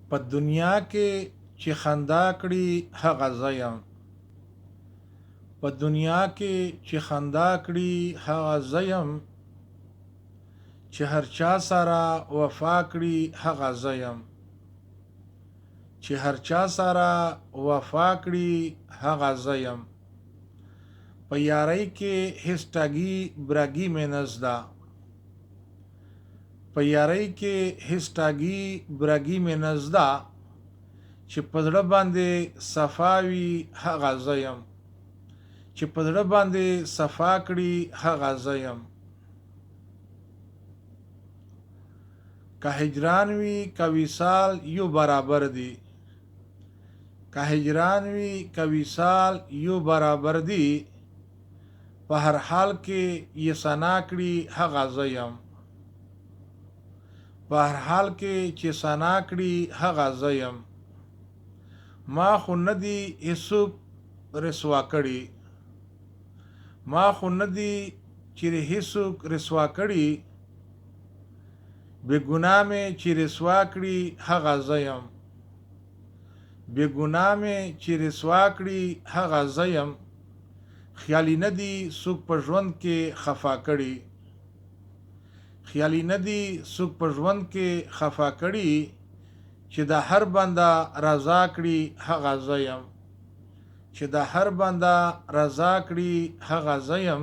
په دنیا کې چې خندا کړي هغه زه یم. په دنیا کې چې خندا کړي هغه زه یم، چې هر چا سره وفا کړي هغه زه یم. چې هر چا سره وفا کړي هغه زه یم. په یارۍ کې هېڅ ټاګي براګي مې نه زده. په یارۍ کې هېڅ ټاګي براګي مې نه زده، چې په زړه باندې صفا وي هغه زه یم. چې په زړه باندې صفا کړي هغه زه یم. که هجران وي که وصال یو برابر دي. که هجران وي که وصال یو برابر دي، په هر حال کې یې ثنا کړي هغه زه یم. په هر حال کې چې ثنا کړي هغه زه یم. ما خو نه دي هېڅوک رسوا کړي. ما خو نه دي چې هېڅوک رسوا کړي. بې ګناه مې چې رسوا کړي هغه زه یم. بې ګناه مې چې رسوا کړي هغه زه یم. خیالي نه دي څوک په ژوند کې خفا کړي. خیالي نه دي څوک په ژوند کې خفا کړي، چې د هر بنده رضا کړي هغه زه یم. چې د هر بنده رضا کړي هغه زه یم.